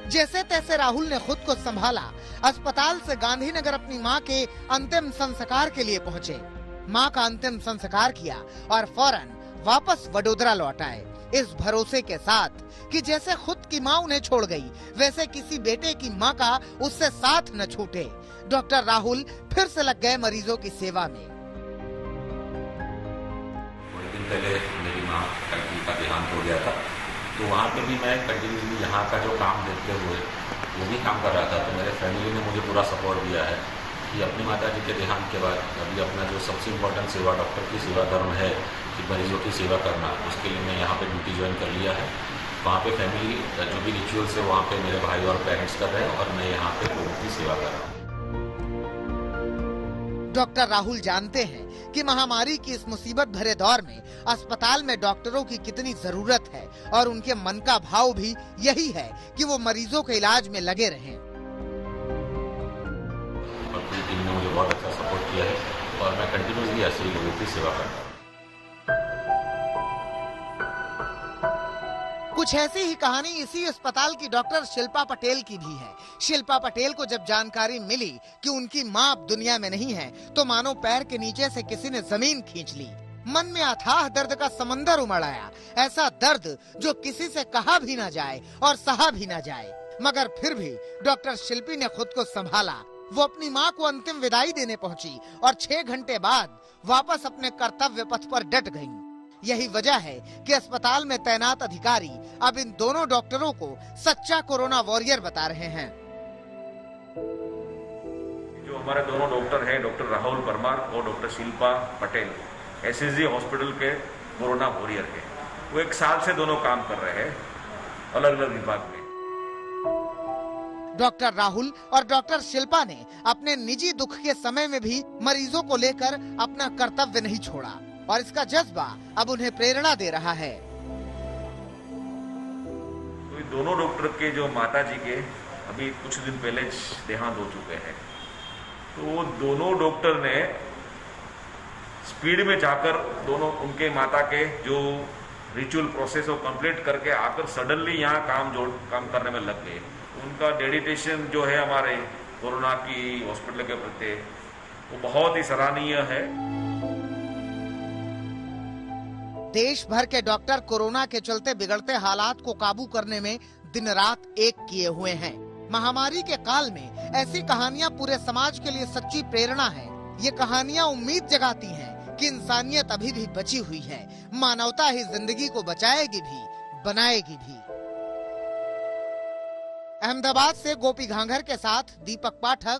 जैसे तैसे राहुल ने खुद को संभाला, अस्पताल से गांधीनगर अपनी मां के अंतिम संस्कार के लिए पहुंचे। मां का अंतिम संस्कार किया और फौरन वापस वडोदरा लौट आए, इस भरोसे के साथ कि जैसे खुद की मां उन्हें छोड़ गई, वैसे किसी बेटे की मां का उससे साथ न छूटे। डॉक्टर राहुल फिर से लग गए मरीजों की सेवा में। थोड़े दिन पहले मेरी मां का देहांत हो गया था, तो वहाँ पे भी मैं कंटिन्यूसली यहाँ का जो काम देखते हुए वो भी काम कर रहा था। तो मेरे फैमिली ने मुझे पूरा सपोर्ट दिया है कि अपनी माता जी के देहांत के बाद अभी अपना जो सबसे इम्पोर्टेंट सेवा, डॉक्टर की सेवा धर्म है कि मरीजों की सेवा करना, उसके लिए मैं यहाँ पे ड्यूटी ज्वाइन कर लिया है। वहाँ पे फैमिली जो भी रिचुअल्स है वहाँ पे मेरे भाई और पेरेंट्स कर रहे हैं और मैं यहाँ पे लोगों की सेवा कर रहा हूँ। डॉक्टर राहुल जानते हैं कि महामारी की इस मुसीबत भरे दौर में अस्पताल में डॉक्टरों की कितनी जरूरत है और उनके मन का भाव भी यही है कि वो मरीजों के इलाज में लगे रहें। और पूरी टीम ने मुझे बहुत अच्छा सपोर्ट किया है और मैं कंटिन्यूसली ऐसे ही लोगों की सेवा कर रहा हूँ। कुछ ऐसी ही कहानी इसी अस्पताल की डॉक्टर शिल्पा पटेल की भी है। शिल्पा पटेल को जब जानकारी मिली कि उनकी मां अब दुनिया में नहीं है, तो मानो पैर के नीचे से किसी ने जमीन खींच ली। मन में अथाह दर्द का समंदर उमड़ आया, ऐसा दर्द जो किसी से कहा भी ना जाए और सहा भी ना जाए। मगर फिर भी डॉक्टर शिल्पी ने खुद को संभाला। वो अपनी मां को अंतिम विदाई देने पहुंची और 6 घंटे बाद वापस अपने कर्तव्य पथ पर डट गईं। यही वजह है कि अस्पताल में तैनात अधिकारी अब इन दोनों डॉक्टरों को सच्चा कोरोना वॉरियर बता रहे हैं। जो हमारे दोनों डॉक्टर हैं, डॉक्टर राहुल परमार और doctor Shilpa Patel, SSG hospital के कोरोना वॉरियर के, वो 1 साल से दोनों काम कर रहे हैं अलग अलग विभाग में। डॉक्टर राहुल और डॉक्टर शिल्पा ने अपने निजी दुख के समय में भी मरीजों को लेकर अपना कर्तव्य नहीं छोड़ा और इसका जज्बा अब उन्हें प्रेरणा दे रहा है। तो दोनों डॉक्टर के जो माता जी के अभी कुछ दिन पहले देहांत हो चुके हैं, तो वो दोनों डॉक्टर ने स्पीड में जाकर दोनों उनके माता के जो रिचुअल प्रोसेस को कंप्लीट करके आकर सडनली यहाँ काम करने में लग गए। उनका डेडिकेशन जो है हमारे कोरोना की हॉस्पिटल के प्रति वो बहुत ही सराहनीय है। देश भर के डॉक्टर कोरोना के चलते बिगड़ते हालात को काबू करने में दिन रात एक किए हुए हैं। महामारी के काल में ऐसी कहानियां पूरे समाज के लिए सच्ची प्रेरणा है। ये कहानियां उम्मीद जगाती हैं कि इंसानियत अभी भी बची हुई है, मानवता ही जिंदगी को बचाएगी भी, बनाएगी भी। अहमदाबाद से गोपी घांघर के साथ दीपक पाठक,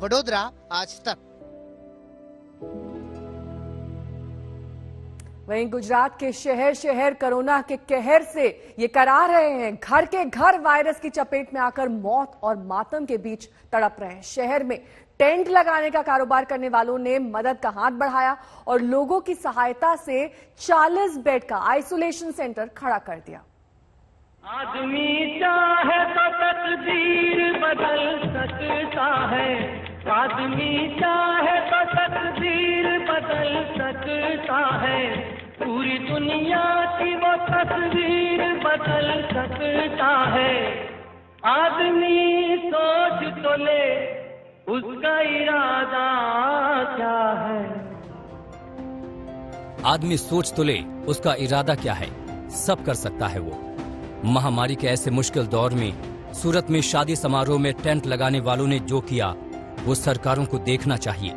वडोदरा, आज तक। वहीं गुजरात के शहर शहर कोरोना के कहर से ये करा रहे हैं। घर के घर वायरस की चपेट में आकर मौत और मातम के बीच तड़प रहे हैं। शहर में टेंट लगाने का कारोबार करने वालों ने मदद का हाथ बढ़ाया और लोगों की सहायता से 40 बेड का आइसोलेशन सेंटर खड़ा कर दिया। आदमी चाहे तो तकदीर बदल सकता है, आदमी चाहे तो तकदीर बदल सकता है, पूरी दुनिया की वो तस्वीर बदल सकता है। आदमी सोच तो ले उसका इरादा क्या है। आदमी सोच तो ले उसका इरादा क्या है, सब कर सकता है वो। महामारी के ऐसे मुश्किल दौर में सूरत में शादी समारोह में टेंट लगाने वालों ने जो किया वो सरकारों को देखना चाहिए,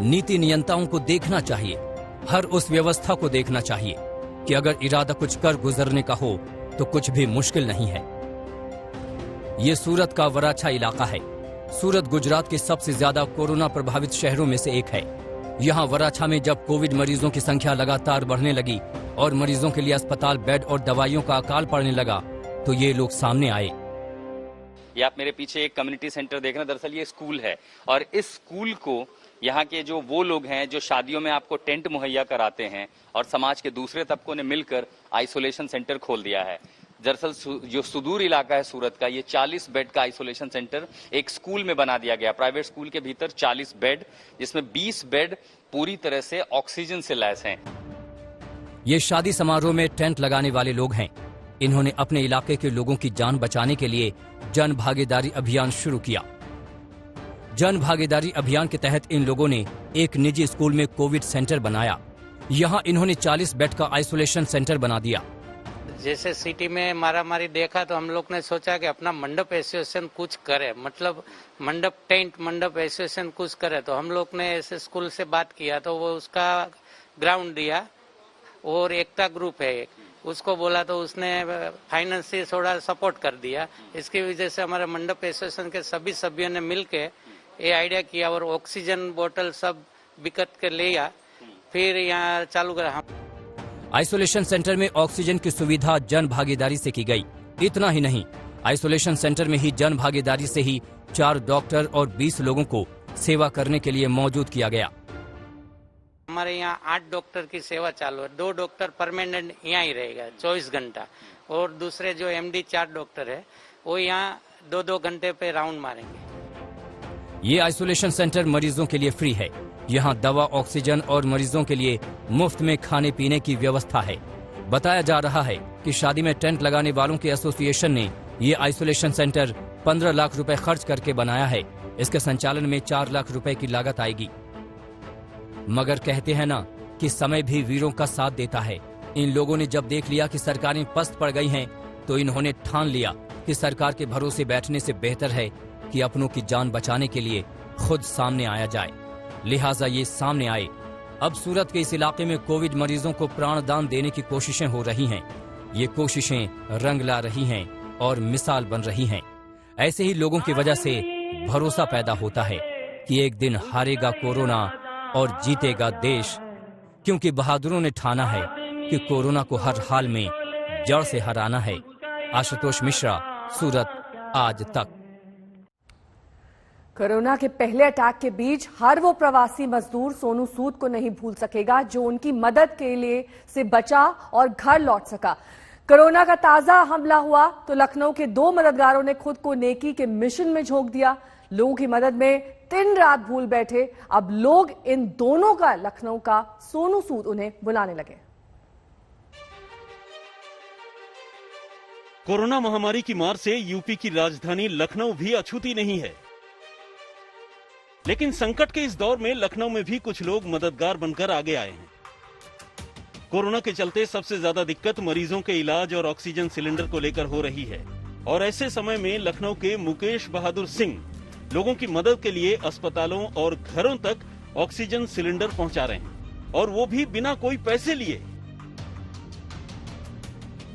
नीति नियंताओं को देखना चाहिए, हर उस व्यवस्था को देखना चाहिए कि अगर इरादा कुछ कर गुजरने का हो तो कुछ भी मुश्किल नहीं है। ये सूरत का वराछा इलाका है। सूरत गुजरात के सबसे ज्यादा कोरोना प्रभावित शहरों में से एक है। यहाँ वराछा में जब कोविड मरीजों की संख्या लगातार बढ़ने लगी और मरीजों के लिए अस्पताल बेड और दवाइयों का अकाल पड़ने लगा तो ये लोग सामने आए। ये आप मेरे पीछे एक कम्युनिटी सेंटर देख रहे हैं, दरअसल ये स्कूल है और इस स्कूल को यहाँ के जो वो लोग हैं जो शादियों में आपको टेंट मुहैया कराते हैं और समाज के दूसरे तबकों ने मिलकर आइसोलेशन सेंटर खोल दिया है। दरअसल जो सुदूर इलाका है सूरत का, ये 40 बेड का आइसोलेशन सेंटर एक स्कूल में बना दिया गया, प्राइवेट स्कूल के भीतर 40 बेड, जिसमें 20 बेड पूरी तरह से ऑक्सीजन से लैस हैं। ये शादी समारोह में टेंट लगाने वाले लोग हैं। इन्होंने अपने इलाके के लोगों की जान बचाने के लिए जन भागीदारी अभियान शुरू किया। जन भागीदारी अभियान के तहत इन लोगों ने एक निजी स्कूल में कोविड सेंटर बनाया। यहाँ इन्होंने 40 बेड का आइसोलेशन सेंटर बना दिया। जैसे सिटी में मारामारी देखा तो हम लोग ने सोचा कि अपना मंडप एसोसिएशन कुछ करे, मतलब मंडप टेंट मंडप एसोसिएशन कुछ करे। तो हम लोग ने ऐसे स्कूल से बात किया तो वो उसका ग्राउंड दिया और एकता ग्रुप है एक, उसको बोला तो उसने फाइनेंस से थोड़ा सपोर्ट कर दिया। इसकी वजह से हमारे मंडप एसोसिएशन के सभी सभ्यों ने मिलके ये आइडिया किया और ऑक्सीजन बोतल सब बिकट के लिया, फिर यहाँ चालू करा। आइसोलेशन सेंटर में ऑक्सीजन की सुविधा जन भागीदारी से की गई। इतना ही नहीं, आइसोलेशन सेंटर में ही जन भागीदारी से ही 4 डॉक्टर और 20 लोगों को सेवा करने के लिए मौजूद किया गया। हमारे यहाँ 8 डॉक्टर की सेवा चालू है, 2 डॉक्टर परमानेंट यहाँ ही रहेगा 24 घंटा और दूसरे जो MD 4 डॉक्टर है वो यहाँ 2-2 घंटे पे राउंड मारेंगे। ये आइसोलेशन सेंटर मरीजों के लिए फ्री है। यहाँ दवा, ऑक्सीजन और मरीजों के लिए मुफ्त में खाने पीने की व्यवस्था है। बताया जा रहा है कि शादी में टेंट लगाने वालों के एसोसिएशन ने ये आइसोलेशन सेंटर 15 लाख रुपए खर्च करके बनाया है। इसके संचालन में 4 लाख रुपए की लागत आएगी। मगर कहते हैं ना कि समय भी वीरों का साथ देता है। इन लोगों ने जब देख लिया कि सरकारें पस्त पड़ गई हैं, तो इन्होंने ठान लिया कि सरकार के भरोसे बैठने से बेहतर है कि अपनों की जान बचाने के लिए खुद सामने आया जाए। लिहाजा ये सामने आए। अब सूरत के इस इलाके में कोविड मरीजों को प्राणदान देने की कोशिशें हो रही हैं। ये कोशिशें रंग ला रही हैं और मिसाल बन रही हैं। ऐसे ही लोगों की वजह से भरोसा पैदा होता है कि एक दिन हारेगा कोरोना और जीतेगा देश, क्योंकि बहादुरों ने ठाना है कि कोरोना को हर हाल में जड़ से हराना है। आशुतोष मिश्रा, सूरत, आज तक। कोरोना के पहले अटैक के बीच हर वो प्रवासी मजदूर सोनू सूद को नहीं भूल सकेगा जो उनकी मदद के लिए से बचा और घर लौट सका। कोरोना का ताजा हमला हुआ तो लखनऊ के 2 मददगारों ने खुद को नेकी के मिशन में झोंक दिया। लोगों की मदद में दिन रात भूल बैठे। अब लोग इन दोनों का, लखनऊ का सोनू सूद, उन्हें बुलाने लगे। कोरोना महामारी की मार से यूपी की राजधानी लखनऊ भी अछूती नहीं है, लेकिन संकट के इस दौर में लखनऊ में भी कुछ लोग मददगार बनकर आगे आए हैं। कोरोना के चलते सबसे ज्यादा दिक्कत मरीजों के इलाज और ऑक्सीजन सिलेंडर को लेकर हो रही है और ऐसे समय में लखनऊ के मुकेश बहादुर सिंह लोगों की मदद के लिए अस्पतालों और घरों तक ऑक्सीजन सिलेंडर पहुंचा रहे हैं, और वो भी बिना कोई पैसे लिए।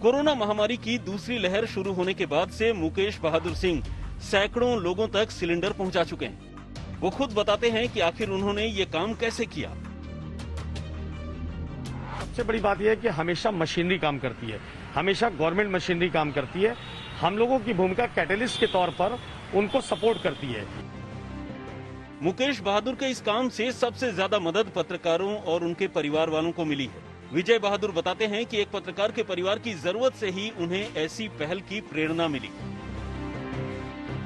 कोरोना महामारी की दूसरी लहर शुरू होने के बाद से मुकेश बहादुर सिंह सैकड़ों लोगों तक सिलेंडर पहुंचा चुके हैं। वो खुद बताते हैं कि आखिर उन्होंने ये काम कैसे किया। सबसे बड़ी बात यह है कि हमेशा मशीनरी काम करती है, हमेशा गवर्नमेंट मशीनरी काम करती है। हम लोगों की भूमिका कैटलिस्ट के तौर पर उनको सपोर्ट करती है। मुकेश बहादुर के इस काम से सबसे ज्यादा मदद पत्रकारों और उनके परिवार वालों को मिली है। विजय बहादुर बताते हैं कि एक पत्रकार के परिवार की जरूरत से ही उन्हें ऐसी पहल की प्रेरणा मिली।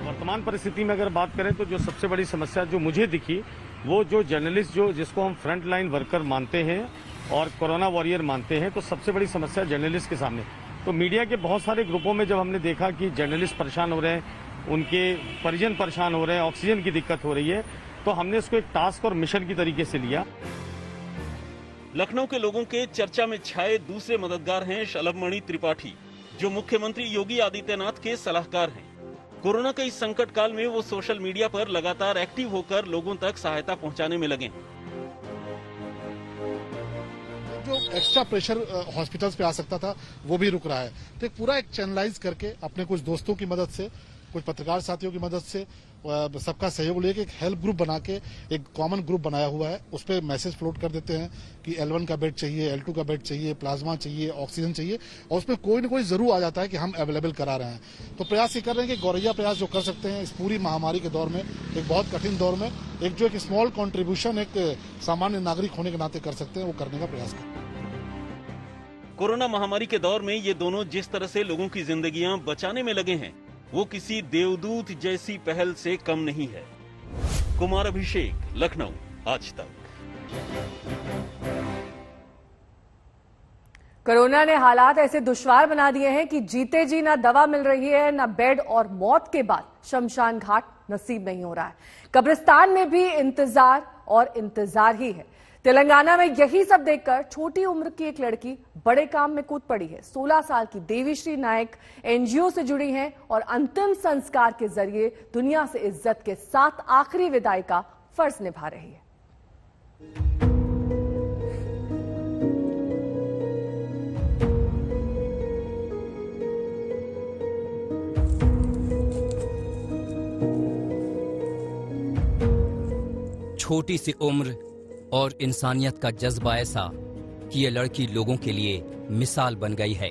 वर्तमान परिस्थिति में अगर बात करें तो जो सबसे बड़ी समस्या जो मुझे दिखी, वो जो जर्नलिस्ट जिसको हम फ्रंट लाइन वर्कर मानते हैं और कोरोना वॉरियर मानते हैं, तो सबसे बड़ी समस्या जर्नलिस्ट के सामने। तो मीडिया के बहुत सारे ग्रुपों में जब हमने देखा कि जर्नलिस्ट परेशान हो रहे हैं, उनके परिजन परेशान हो रहे हैं, ऑक्सीजन की दिक्कत हो रही है, तो हमने इसको एक टास्क और मिशन की तरीके से लिया। लखनऊ के लोगों के चर्चा में छाए दूसरे मददगार हैं शलभमणि त्रिपाठी, जो मुख्यमंत्री योगी आदित्यनाथ के सलाहकार हैं। कोरोना के इस संकट काल में वो सोशल मीडिया पर लगातार एक्टिव होकर लोगों तक सहायता पहुंचाने में लगे। जो एक्स्ट्रा प्रेशर हॉस्पिटल्स पे आ सकता था वो भी रुक रहा है, तो एक पूरा एक चैनलाइज करके अपने कुछ दोस्तों की मदद से कुछ पत्रकार साथियों की मदद से, सबका सहयोग लेके एक हेल्प ग्रुप बना के एक कॉमन ग्रुप बनाया हुआ है। उस पर मैसेज फ्लोट कर देते हैं कि L1 का बेड चाहिए, L2 का बेड चाहिए, प्लाज्मा चाहिए, ऑक्सीजन चाहिए, और उसमें कोई न कोई जरूर आ जाता है कि हम अवेलेबल करा रहे हैं। तो प्रयास ये कर रहे हैं कि गौरैया प्रयास जो कर सकते हैं इस पूरी महामारी के दौर में, एक बहुत कठिन दौर में, एक स्मॉल कॉन्ट्रीब्यूशन एक सामान्य नागरिक होने के नाते कर सकते हैं, वो करने का प्रयास करें। कोरोना महामारी के दौर में ये दोनों जिस तरह से लोगों की जिंदगियां बचाने में लगे हैं, वो किसी देवदूत जैसी पहल से कम नहीं है। कुमार अभिषेक, लखनऊ, आज तक। कोरोना ने हालात ऐसे दुश्वार बना दिए हैं कि जीते जी ना दवा मिल रही है, ना बेड, और मौत के बाद शमशान घाट नसीब नहीं हो रहा है। कब्रिस्तान में भी इंतजार और इंतजार ही है। तेलंगाना में यही सब देखकर छोटी उम्र की एक लड़की बड़े काम में कूद पड़ी है। 16 साल की देवीश्री नायक एनजीओ से जुड़ी हैं और अंतिम संस्कार के जरिए दुनिया से इज्जत के साथ आखिरी विदाई का फर्ज निभा रही है। छोटी सी उम्र और इंसानियत का जज्बा ऐसा कि ये लड़की लोगों के लिए मिसाल बन गई है।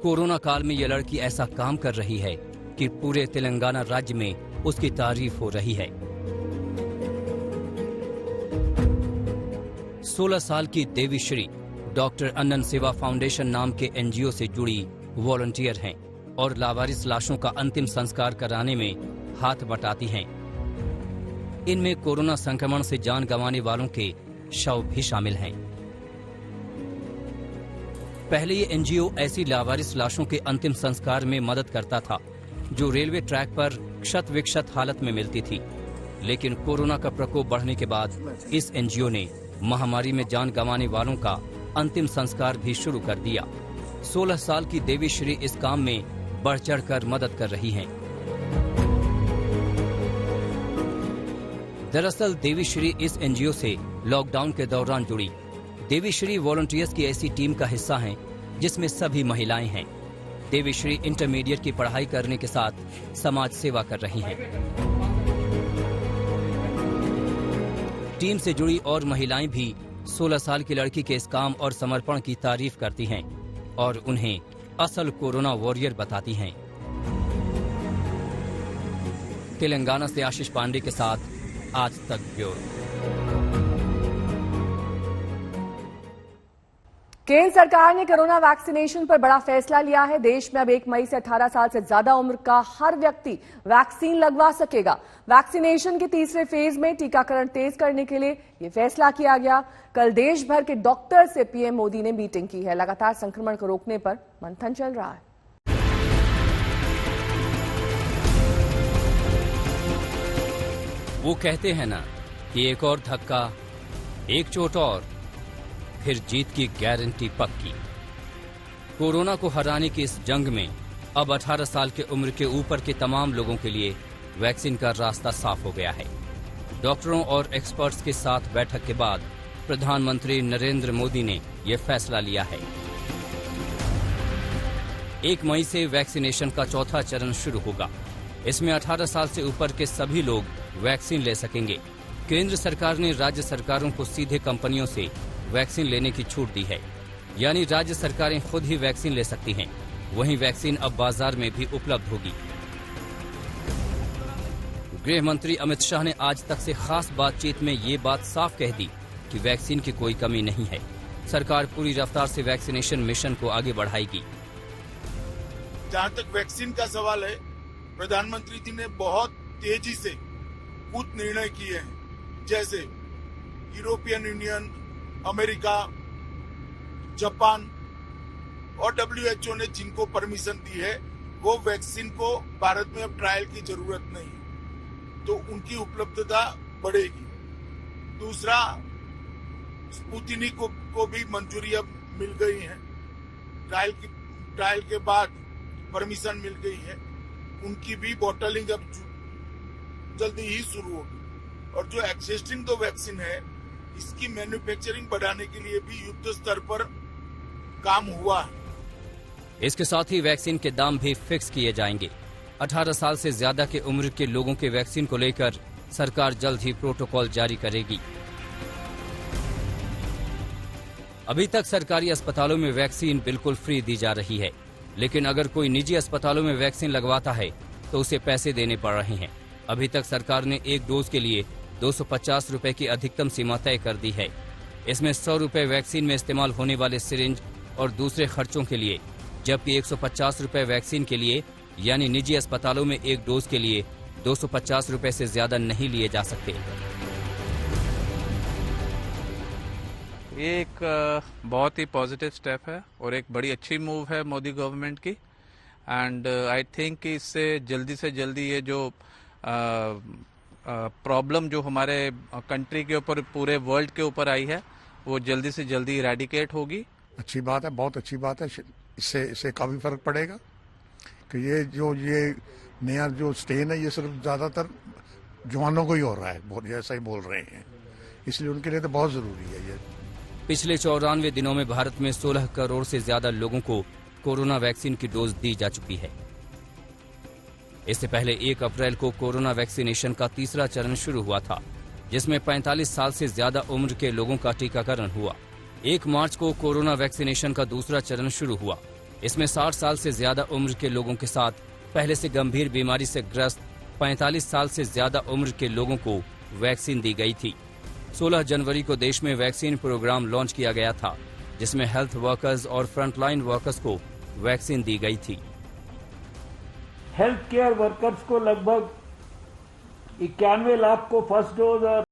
कोरोना काल में ये लड़की ऐसा काम कर रही है कि पूरे तेलंगाना राज्य में उसकी तारीफ हो रही है। 16 साल की देवीश्री डॉक्टर अन्नन सेवा फाउंडेशन नाम के एनजीओ से जुड़ी वॉलंटियर हैं और लावारिस लाशों का अंतिम संस्कार कराने में हाथ बटाती हैं। इनमें कोरोना संक्रमण से जान गंवाने वालों के शव भी शामिल हैं। पहले ये एनजीओ ऐसी लावारिस लाशों के अंतिम संस्कार में मदद करता था जो रेलवे ट्रैक पर क्षत विक्षत हालत में मिलती थी, लेकिन कोरोना का प्रकोप बढ़ने के बाद इस एनजीओ ने महामारी में जान गंवाने वालों का अंतिम संस्कार भी शुरू कर दिया। 16 साल की देवीश्री इस काम में बढ़ चढ़कर मदद कर रही हैं। दरअसल देवीश्री इस एनजीओ से लॉकडाउन के दौरान जुड़ी। देवीश्री वॉलंटियर्स की ऐसी टीम का हिस्सा हैं जिसमें सभी महिलाएं हैं। देवीश्री इंटरमीडिएट की पढ़ाई करने के साथ समाज सेवा कर रही हैं। टीम से जुड़ी और महिलाएं भी 16 साल की लड़की के इस काम और समर्पण की तारीफ करती हैं और उन्हें असल कोरोना वॉरियर बताती हैं। तेलंगाना से आशीष पांडे के साथ आज तक ब्यूरो। केंद्र सरकार ने कोरोना वैक्सीनेशन पर बड़ा फैसला लिया है। देश में अब 1 मई से 18 साल से ज्यादा उम्र का हर व्यक्ति वैक्सीन लगवा सकेगा। वैक्सीनेशन के तीसरे फेज में टीकाकरण तेज करने के लिए यह फैसला किया गया। कल देश भर के डॉक्टर से पीएम मोदी ने मीटिंग की है। लगातार संक्रमण को रोकने पर मंथन चल रहा है। वो कहते हैं ना कि एक और धक्का, एक चोट और फिर जीत की गारंटी पक्की। कोरोना को हराने की इस जंग में अब 18 साल के उम्र के ऊपर के तमाम लोगों के लिए वैक्सीन का रास्ता साफ हो गया है। डॉक्टरों और एक्सपर्ट्स के साथ बैठक के बाद प्रधानमंत्री नरेंद्र मोदी ने यह फैसला लिया है। 1 मई से वैक्सीनेशन का चौथा चरण शुरू होगा। इसमें 18 साल से ऊपर के सभी लोग वैक्सीन ले सकेंगे। केंद्र सरकार ने राज्य सरकारों को सीधे कंपनियों से वैक्सीन लेने की छूट दी है, यानी राज्य सरकारें खुद ही वैक्सीन ले सकती हैं। वहीं वैक्सीन अब बाजार में भी उपलब्ध होगी। गृह मंत्री अमित शाह ने आज तक से खास बातचीत में ये बात साफ कह दी कि वैक्सीन की कोई कमी नहीं है। सरकार पूरी रफ्तार से वैक्सीनेशन मिशन को आगे बढ़ाएगी। जहाँ तक वैक्सीन का सवाल है, प्रधानमंत्री जी ने बहुत तेजी से कुछ निर्णय किए हैं, जैसे यूरोपियन यूनियन, अमेरिका, जापान और WHO ने जिनको परमिशन दी है, वो वैक्सीन को भारत में अब ट्रायल की जरूरत नहीं, तो उनकी उपलब्धता बढ़ेगी। दूसरा, स्पुतनिक को भी मंजूरी अब मिल गई है, ट्रायल के बाद परमिशन मिल गई है, उनकी भी बॉटलिंग अब जल्दी ही शुरू होगी। और जो एक्सिस्टिंग दो वैक्सीन है, इसकी मैन्युफैक्चरिंग बढ़ाने के लिए भी युद्ध स्तर पर काम हुआ है। इसके साथ ही वैक्सीन के दाम भी फिक्स किए जाएंगे। 18 साल से ज्यादा के उम्र के लोगों के वैक्सीन को लेकर सरकार जल्द ही प्रोटोकॉल जारी करेगी। अभी तक सरकारी अस्पतालों में वैक्सीन बिल्कुल फ्री दी जा रही है, लेकिन अगर कोई निजी अस्पतालों में वैक्सीन लगवाता है तो उसे पैसे देने पड़ रहे हैं। अभी तक सरकार ने एक डोज के लिए 250 रुपए की अधिकतम सीमा तय कर दी है। इसमें 100 रुपए वैक्सीन में इस्तेमाल होने वाले सिरिंज और दूसरे खर्चों के लिए, जबकि 150 रुपए वैक्सीन के लिए, यानी निजी अस्पतालों में एक डोज के लिए 250 रुपए से ज्यादा नहीं लिए जा सकते। ये एक बहुत ही पॉजिटिव स्टेप है और एक बड़ी अच्छी मूव है मोदी गवर्नमेंट की। एंड आई थिंक कि इससे जल्दी से जल्दी ये जो प्रॉब्लम जो हमारे कंट्री के ऊपर, पूरे वर्ल्ड के ऊपर आई है, वो जल्दी से जल्दी इरेडिकेट होगी। अच्छी बात है, बहुत अच्छी बात है। इससे काफी फर्क पड़ेगा कि ये नया जो स्ट्रेन है ये सिर्फ ज्यादातर जवानों को ही हो रहा है, बहुत ऐसा ही बोल रहे हैं, इसलिए उनके लिए तो बहुत जरूरी है ये। पिछले 94 दिनों में भारत में 16 करोड़ से ज्यादा लोगों को कोरोना वैक्सीन की डोज दी जा चुकी है। इससे पहले 1 अप्रैल को कोरोना वैक्सीनेशन का तीसरा चरण शुरू हुआ था, जिसमें 45 साल से ज्यादा उम्र के लोगों का टीकाकरण हुआ। 1 मार्च को कोरोना वैक्सीनेशन का दूसरा चरण शुरू हुआ। इसमें 60 साल से ज्यादा उम्र के लोगों के साथ पहले से गंभीर बीमारी से ग्रस्त 45 साल से ज्यादा उम्र के लोगों को वैक्सीन दी गई थी। 16 जनवरी को देश में वैक्सीन प्रोग्राम लॉन्च किया गया था, जिसमें हेल्थ वर्कर्स और फ्रंटलाइन वर्कर्स को वैक्सीन दी गई थी। हेल्थ केयर वर्कर्स को लगभग 91 लाख को फर्स्ट डोज और